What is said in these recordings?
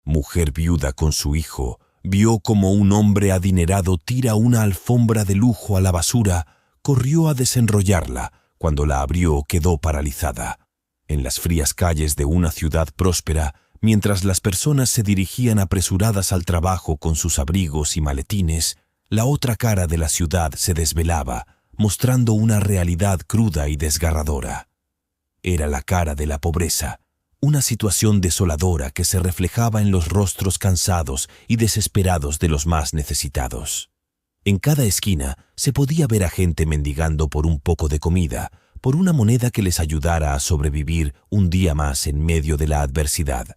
mujer viuda con su hijo, vio como un hombre adinerado tira una alfombra de lujo a la basura, corrió a desenrollarla. Cuando la abrió, quedó paralizada. En las frías calles de una ciudad próspera, mientras las personas se dirigían apresuradas al trabajo con sus abrigos y maletines, la otra cara de la ciudad se desvelaba, mostrando una realidad cruda y desgarradora. Era la cara de la pobreza, una situación desoladora que se reflejaba en los rostros cansados y desesperados de los más necesitados. En cada esquina se podía ver a gente mendigando por un poco de comida, por una moneda que les ayudara a sobrevivir un día más en medio de la adversidad.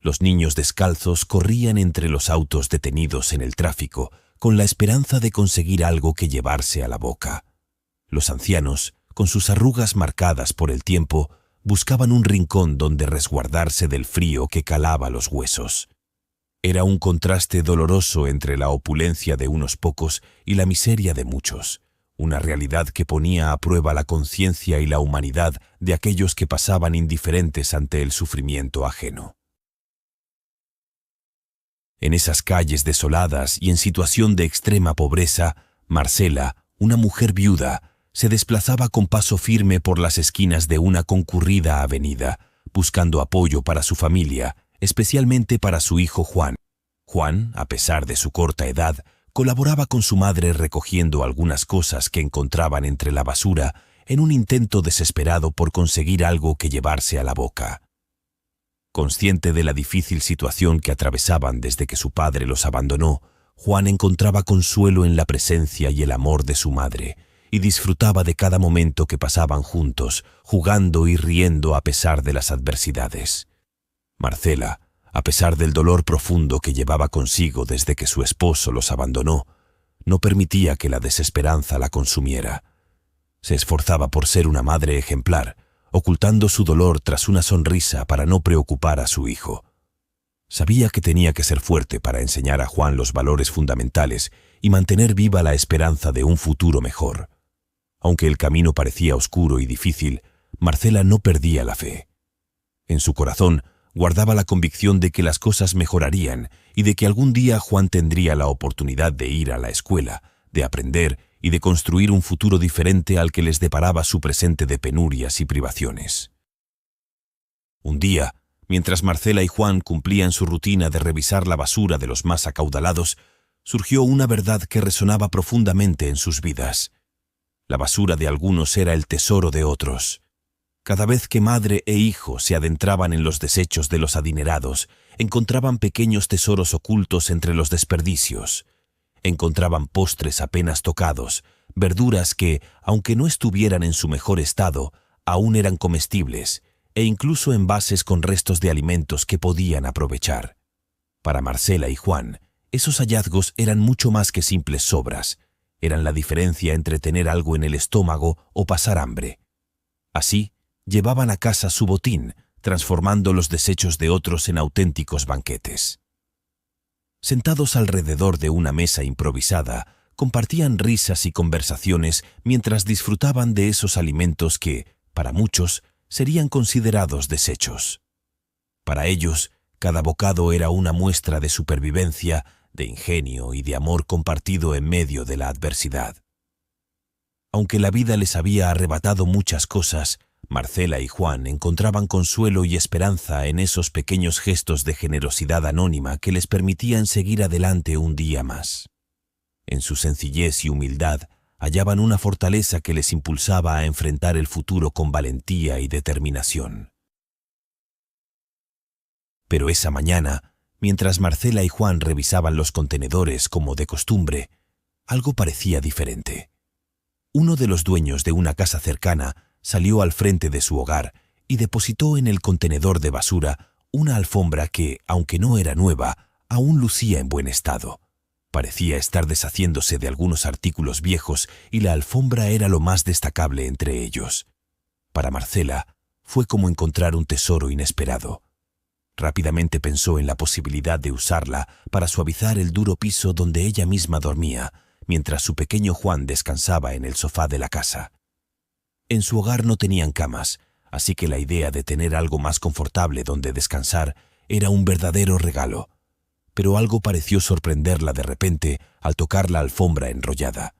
Los niños descalzos corrían entre los autos detenidos en el tráfico, con la esperanza de conseguir algo que llevarse a la boca. Los ancianos, con sus arrugas marcadas por el tiempo, buscaban un rincón donde resguardarse del frío que calaba los huesos. Era un contraste doloroso entre la opulencia de unos pocos y la miseria de muchos, una realidad que ponía a prueba la conciencia y la humanidad de aquellos que pasaban indiferentes ante el sufrimiento ajeno. En esas calles desoladas y en situación de extrema pobreza, Marcela, una mujer viuda, se desplazaba con paso firme por las esquinas de una concurrida avenida, buscando apoyo para su familia, especialmente para su hijo Juan. Juan, a pesar de su corta edad, colaboraba con su madre recogiendo algunas cosas que encontraban entre la basura en un intento desesperado por conseguir algo que llevarse a la boca. Consciente de la difícil situación que atravesaban desde que su padre los abandonó, Juan encontraba consuelo en la presencia y el amor de su madre, y disfrutaba de cada momento que pasaban juntos, jugando y riendo a pesar de las adversidades. Marcela, a pesar del dolor profundo que llevaba consigo desde que su esposo los abandonó, no permitía que la desesperanza la consumiera. Se esforzaba por ser una madre ejemplar, ocultando su dolor tras una sonrisa para no preocupar a su hijo. Sabía que tenía que ser fuerte para enseñar a Juan los valores fundamentales y mantener viva la esperanza de un futuro mejor. Aunque el camino parecía oscuro y difícil, Marcela no perdía la fe. En su corazón guardaba la convicción de que las cosas mejorarían y de que algún día Juan tendría la oportunidad de ir a la escuela, de aprender y de construir un futuro diferente al que les deparaba su presente de penurias y privaciones. Un día, mientras Marcela y Juan cumplían su rutina de revisar la basura de los más acaudalados, surgió una verdad que resonaba profundamente en sus vidas. La basura de algunos era el tesoro de otros. Cada vez que madre e hijo se adentraban en los desechos de los adinerados, encontraban pequeños tesoros ocultos entre los desperdicios. Encontraban postres apenas tocados, verduras que, aunque no estuvieran en su mejor estado, aún eran comestibles, e incluso envases con restos de alimentos que podían aprovechar. Para Marcela y Juan, esos hallazgos eran mucho más que simples sobras. Eran la diferencia entre tener algo en el estómago o pasar hambre. Así, llevaban a casa su botín, transformando los desechos de otros en auténticos banquetes. Sentados alrededor de una mesa improvisada, compartían risas y conversaciones mientras disfrutaban de esos alimentos que, para muchos, serían considerados desechos. Para ellos, cada bocado era una muestra de supervivencia, de ingenio y de amor compartido en medio de la adversidad. Aunque la vida les había arrebatado muchas cosas, Marcela y Juan encontraban consuelo y esperanza en esos pequeños gestos de generosidad anónima que les permitían seguir adelante un día más. En su sencillez y humildad hallaban una fortaleza que les impulsaba a enfrentar el futuro con valentía y determinación. Pero esa mañana, mientras Marcela y Juan revisaban los contenedores como de costumbre, algo parecía diferente. Uno de los dueños de una casa cercana salió al frente de su hogar y depositó en el contenedor de basura una alfombra que, aunque no era nueva, aún lucía en buen estado. Parecía estar deshaciéndose de algunos artículos viejos y la alfombra era lo más destacable entre ellos. Para Marcela, fue como encontrar un tesoro inesperado. Rápidamente pensó en la posibilidad de usarla para suavizar el duro piso donde ella misma dormía, mientras su pequeño Juan descansaba en el sofá de la casa. En su hogar no tenían camas, así que la idea de tener algo más confortable donde descansar Era un verdadero regalo, pero algo pareció sorprenderla de repente al tocar la alfombra enrollada.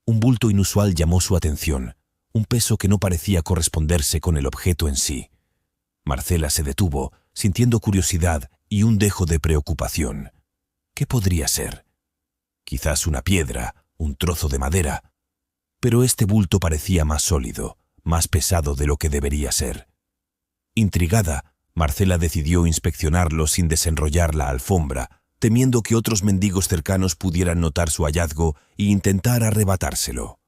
Un bulto inusual llamó su atención, un peso que no parecía corresponderse con el objeto en sí. Marcela se detuvo, sintiendo curiosidad y un dejo de preocupación. ¿Qué podría ser? Quizás una piedra, un trozo de madera. Pero este bulto parecía más sólido, más pesado de lo que debería ser. Intrigada, Marcela decidió inspeccionarlo sin desenrollar la alfombra, temiendo que otros mendigos cercanos pudieran notar su hallazgo e intentar arrebatárselo.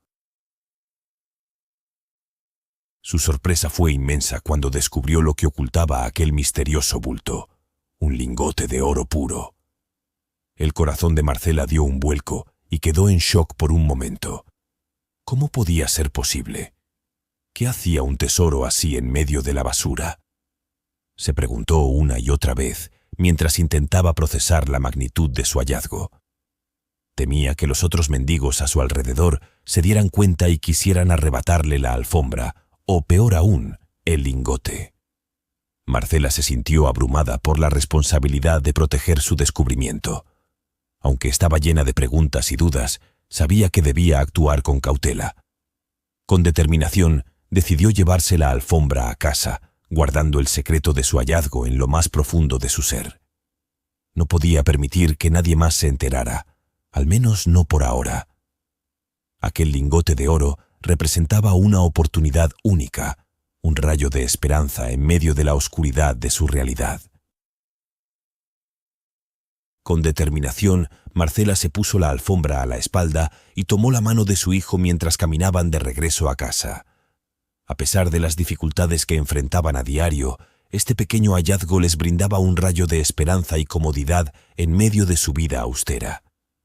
Su sorpresa fue inmensa cuando descubrió lo que ocultaba aquel misterioso bulto, un lingote de oro puro. El corazón de Marcela dio un vuelco y quedó en shock por un momento. ¿Cómo podía ser posible? ¿Qué hacía un tesoro así en medio de la basura? Se preguntó una y otra vez mientras intentaba procesar la magnitud de su hallazgo. Temía que los otros mendigos a su alrededor se dieran cuenta y quisieran arrebatarle la alfombra, o peor aún, el lingote. Marcela se sintió abrumada por la responsabilidad de proteger su descubrimiento. Aunque estaba llena de preguntas y dudas, sabía que debía actuar con cautela. Con determinación, decidió llevarse la alfombra a casa, guardando el secreto de su hallazgo en lo más profundo de su ser. No podía permitir que nadie más se enterara, al menos no por ahora. Aquel lingote de oro representaba una oportunidad única, un rayo de esperanza en medio de la oscuridad de su realidad. Con determinación, Marcela se puso la alfombra a la espalda y tomó la mano de su hijo mientras caminaban de regreso a casa. A pesar de las dificultades que enfrentaban a diario, este pequeño hallazgo les brindaba un rayo de esperanza y comodidad en medio de su vida austera.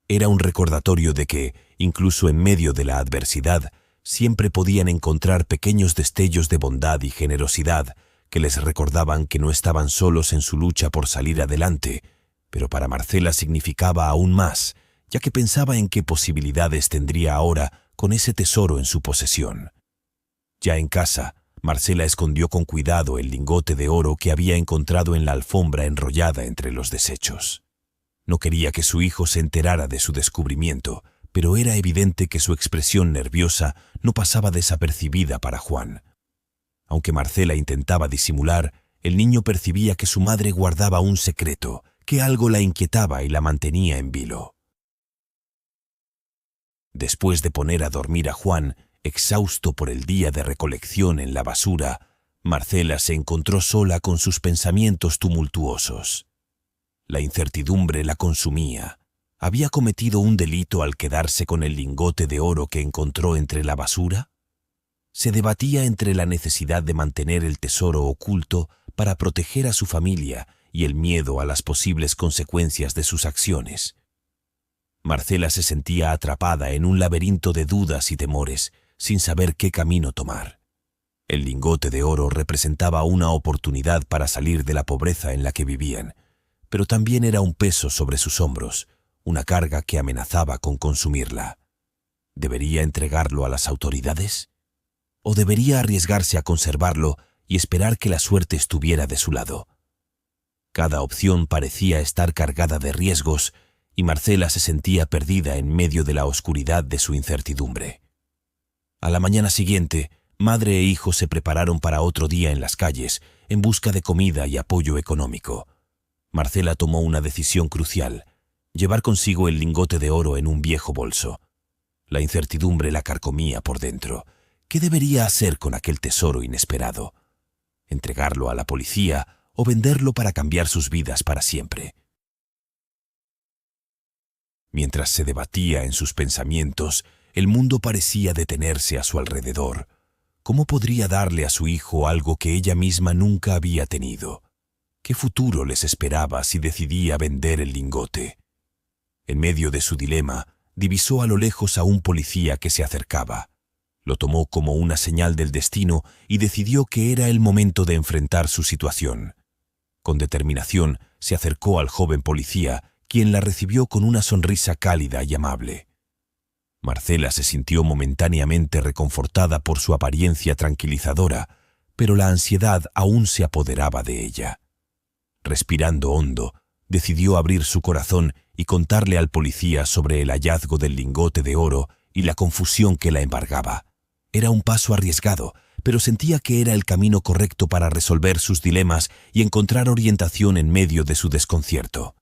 Era un recordatorio de que, incluso en medio de la adversidad, siempre podían encontrar pequeños destellos de bondad y generosidad que les recordaban que no estaban solos en su lucha por salir adelante, pero para Marcela significaba aún más, ya que pensaba en qué posibilidades tendría ahora con ese tesoro en su posesión. Ya en casa, Marcela escondió con cuidado el lingote de oro que había encontrado en la alfombra enrollada entre los desechos. No quería que su hijo se enterara de su descubrimiento, pero era evidente que su expresión nerviosa no pasaba desapercibida para Juan. Aunque Marcela intentaba disimular, el niño percibía que su madre guardaba un secreto, que algo la inquietaba y la mantenía en vilo. Después de poner a dormir a Juan, exhausto por el día de recolección en la basura, Marcela se encontró sola con sus pensamientos tumultuosos. La incertidumbre la consumía. ¿Había cometido un delito al quedarse con el lingote de oro que encontró entre la basura? Se debatía entre la necesidad de mantener el tesoro oculto para proteger a su familia y el miedo a las posibles consecuencias de sus acciones. Marcela se sentía atrapada en un laberinto de dudas y temores, sin saber qué camino tomar. El lingote de oro representaba una oportunidad para salir de la pobreza en la que vivían, pero también era un peso sobre sus hombros, una carga que amenazaba con consumirla. ¿Debería entregarlo a las autoridades? ¿O debería arriesgarse a conservarlo y esperar que la suerte estuviera de su lado? Cada opción parecía estar cargada de riesgos y Marcela se sentía perdida en medio de la oscuridad de su incertidumbre. A la mañana siguiente, madre e hijo se prepararon para otro día en las calles, en busca de comida y apoyo económico. Marcela tomó una decisión crucial: llevar consigo el lingote de oro en un viejo bolso. La incertidumbre la carcomía por dentro. ¿Qué debería hacer con aquel tesoro inesperado? ¿Entregarlo a la policía o venderlo para cambiar sus vidas para siempre? Mientras se debatía en sus pensamientos, el mundo parecía detenerse a su alrededor. ¿Cómo podría darle a su hijo algo que ella misma nunca había tenido? ¿Qué futuro les esperaba si decidía vender el lingote? En medio de su dilema, divisó a lo lejos a un policía que se acercaba. Lo tomó como una señal del destino y decidió que era el momento de enfrentar su situación. Con determinación, se acercó al joven policía, quien la recibió con una sonrisa cálida y amable. Marcela se sintió momentáneamente reconfortada por su apariencia tranquilizadora, pero la ansiedad aún se apoderaba de ella. Respirando hondo, decidió abrir su corazón y contarle al policía sobre el hallazgo del lingote de oro y la confusión que la embargaba. Era un paso arriesgado, pero sentía que era el camino correcto para resolver sus dilemas y encontrar orientación en medio de su desconcierto.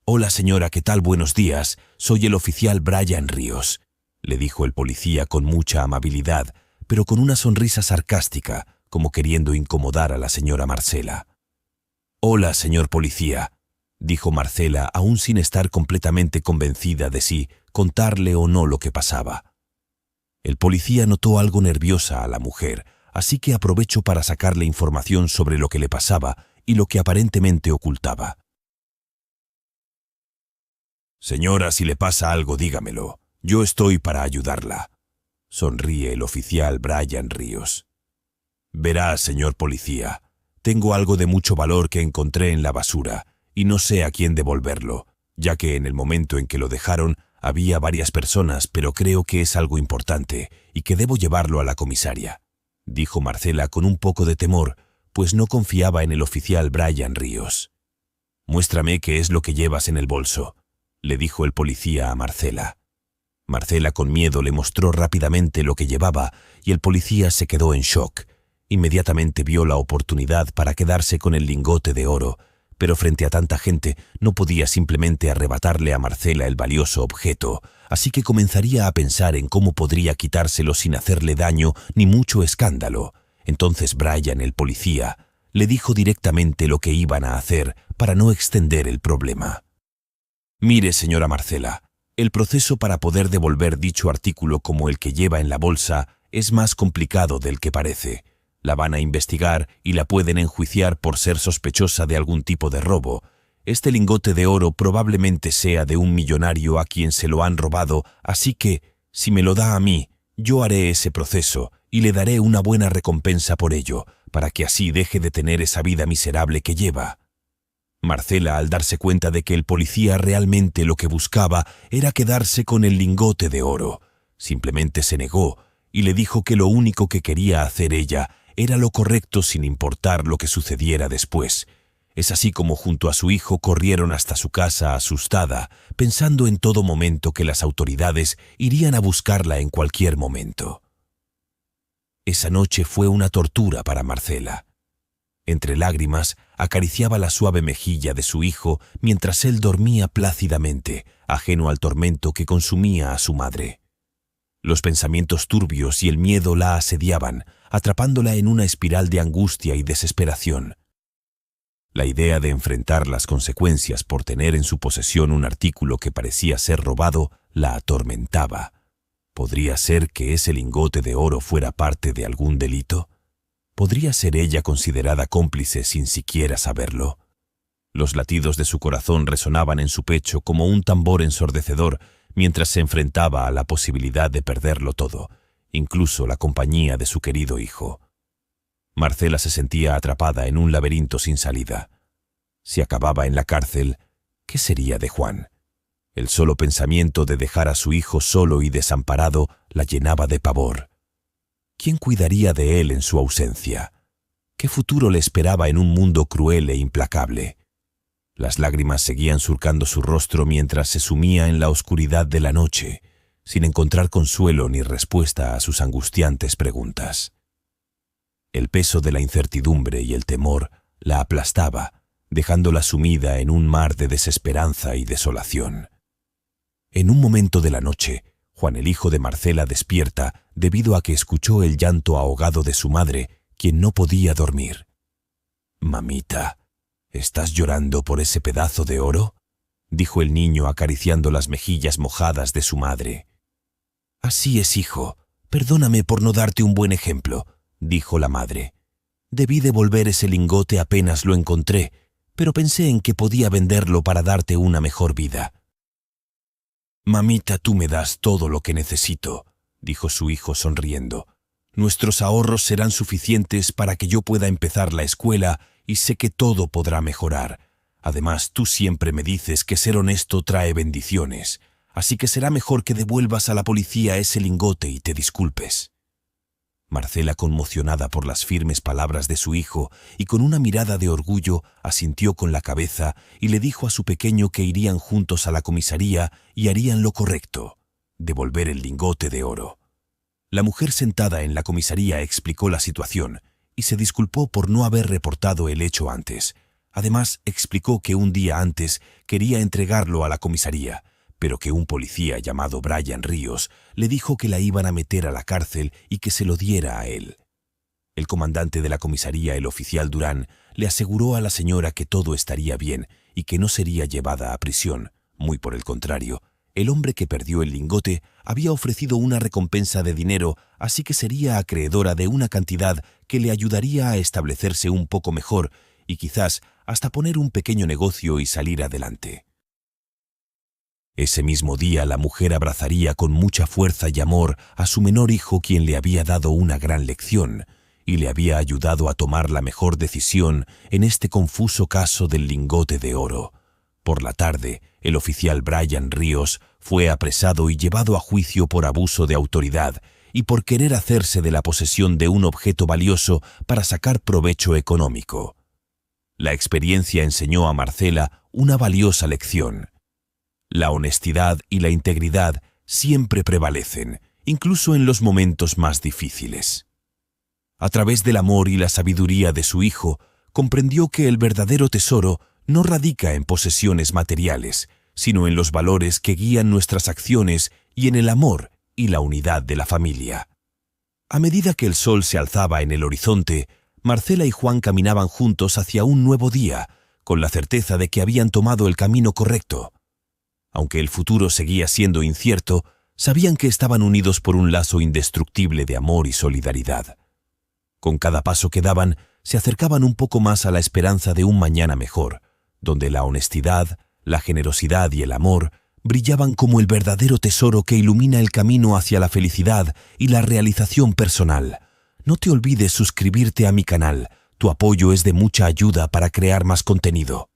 «Hola señora, ¿qué tal? Buenos días. Soy el oficial Brian Ríos», le dijo el policía con mucha amabilidad, pero con una sonrisa sarcástica, como queriendo incomodar a la señora Marcela. «Hola, señor policía», dijo Marcela, aún sin estar completamente convencida de si contarle o no lo que pasaba. El policía notó algo nerviosa a la mujer, así que aprovechó para sacarle información sobre lo que le pasaba y lo que aparentemente ocultaba. «Señora, si le pasa algo, dígamelo. Yo estoy para ayudarla», sonríe el oficial Brian Ríos. «Verá, señor policía, tengo algo de mucho valor que encontré en la basura y no sé a quién devolverlo, ya que en el momento en que lo dejaron había varias personas, pero creo que es algo importante y que debo llevarlo a la comisaria», dijo Marcela con un poco de temor, pues no confiaba en el oficial Brian Ríos. «Muéstrame qué es lo que llevas en el bolso», le dijo el policía a Marcela. Marcela con miedo le mostró rápidamente lo que llevaba y el policía se quedó en shock. Inmediatamente vio la oportunidad para quedarse con el lingote de oro, pero frente a tanta gente no podía simplemente arrebatarle a Marcela el valioso objeto, así que comenzaría a pensar en cómo podría quitárselo sin hacerle daño ni mucho escándalo. Entonces Brian, el policía, le dijo directamente lo que iban a hacer para no extender el problema. «Mire, señora Marcela, el proceso para poder devolver dicho artículo como el que lleva en la bolsa es más complicado del que parece. La van a investigar y la pueden enjuiciar por ser sospechosa de algún tipo de robo. Este lingote de oro probablemente sea de un millonario a quien se lo han robado, así que, si me lo da a mí, yo haré ese proceso y le daré una buena recompensa por ello, para que así deje de tener esa vida miserable que lleva». Marcela, al darse cuenta de que el policía realmente lo que buscaba era quedarse con el lingote de oro, simplemente se negó y le dijo que lo único que quería hacer ella era lo correcto sin importar lo que sucediera después. Es así como junto a su hijo corrieron hasta su casa asustada, pensando en todo momento que las autoridades irían a buscarla en cualquier momento. Esa noche fue una tortura para Marcela. Entre lágrimas, acariciaba la suave mejilla de su hijo mientras él dormía plácidamente, ajeno al tormento que consumía a su madre. Los pensamientos turbios y el miedo la asediaban, atrapándola en una espiral de angustia y desesperación. La idea de enfrentar las consecuencias por tener en su posesión un artículo que parecía ser robado la atormentaba. ¿Podría ser que ese lingote de oro fuera parte de algún delito? ¿Podría ser ella considerada cómplice sin siquiera saberlo? Los latidos de su corazón resonaban en su pecho como un tambor ensordecedor mientras se enfrentaba a la posibilidad de perderlo todo, incluso la compañía de su querido hijo. Marcela se sentía atrapada en un laberinto sin salida. Si acababa en la cárcel, ¿qué sería de Juan? El solo pensamiento de dejar a su hijo solo y desamparado la llenaba de pavor. ¿Quién cuidaría de él en su ausencia? ¿Qué futuro le esperaba en un mundo cruel e implacable? Las lágrimas seguían surcando su rostro mientras se sumía en la oscuridad de la noche, sin encontrar consuelo ni respuesta a sus angustiantes preguntas. El peso de la incertidumbre y el temor la aplastaba, dejándola sumida en un mar de desesperanza y desolación. En un momento de la noche, Juan, el hijo de Marcela, despierta debido a que escuchó el llanto ahogado de su madre, quien no podía dormir. «Mamita, ¿estás llorando por ese pedazo de oro?», dijo el niño acariciando las mejillas mojadas de su madre. «Así es, hijo. Perdóname por no darte un buen ejemplo», dijo la madre. «Debí devolver ese lingote apenas lo encontré, pero pensé en que podía venderlo para darte una mejor vida». «Mamita, tú me das todo lo que necesito», dijo su hijo sonriendo. «Nuestros ahorros serán suficientes para que yo pueda empezar la escuela y sé que todo podrá mejorar. Además, tú siempre me dices que ser honesto trae bendiciones, así que será mejor que devuelvas a la policía ese lingote y te disculpes». Marcela, conmocionada por las firmes palabras de su hijo y con una mirada de orgullo, asintió con la cabeza y le dijo a su pequeño que irían juntos a la comisaría y harían lo correcto: devolver el lingote de oro. La mujer sentada en la comisaría explicó la situación y se disculpó por no haber reportado el hecho antes. Además, explicó que un día antes quería entregarlo a la comisaría, pero que un policía llamado Brian Ríos le dijo que la iban a meter a la cárcel y que se lo diera a él. El comandante de la comisaría, el oficial Durán, le aseguró a la señora que todo estaría bien y que no sería llevada a prisión. Muy por el contrario, el hombre que perdió el lingote había ofrecido una recompensa de dinero, así que sería acreedora de una cantidad que le ayudaría a establecerse un poco mejor y quizás hasta poner un pequeño negocio y salir adelante. Ese mismo día la mujer abrazaría con mucha fuerza y amor a su menor hijo, quien le había dado una gran lección y le había ayudado a tomar la mejor decisión en este confuso caso del lingote de oro. Por la tarde, el oficial Brian Ríos fue apresado y llevado a juicio por abuso de autoridad y por querer hacerse de la posesión de un objeto valioso para sacar provecho económico. La experiencia enseñó a Marcela una valiosa lección. La honestidad y la integridad siempre prevalecen, incluso en los momentos más difíciles. A través del amor y la sabiduría de su hijo, comprendió que el verdadero tesoro no radica en posesiones materiales, sino en los valores que guían nuestras acciones y en el amor y la unidad de la familia. A medida que el sol se alzaba en el horizonte, Marcela y Juan caminaban juntos hacia un nuevo día, con la certeza de que habían tomado el camino correcto. Aunque el futuro seguía siendo incierto, sabían que estaban unidos por un lazo indestructible de amor y solidaridad. Con cada paso que daban, se acercaban un poco más a la esperanza de un mañana mejor, donde la honestidad, la generosidad y el amor brillaban como el verdadero tesoro que ilumina el camino hacia la felicidad y la realización personal. No te olvides suscribirte a mi canal, tu apoyo es de mucha ayuda para crear más contenido.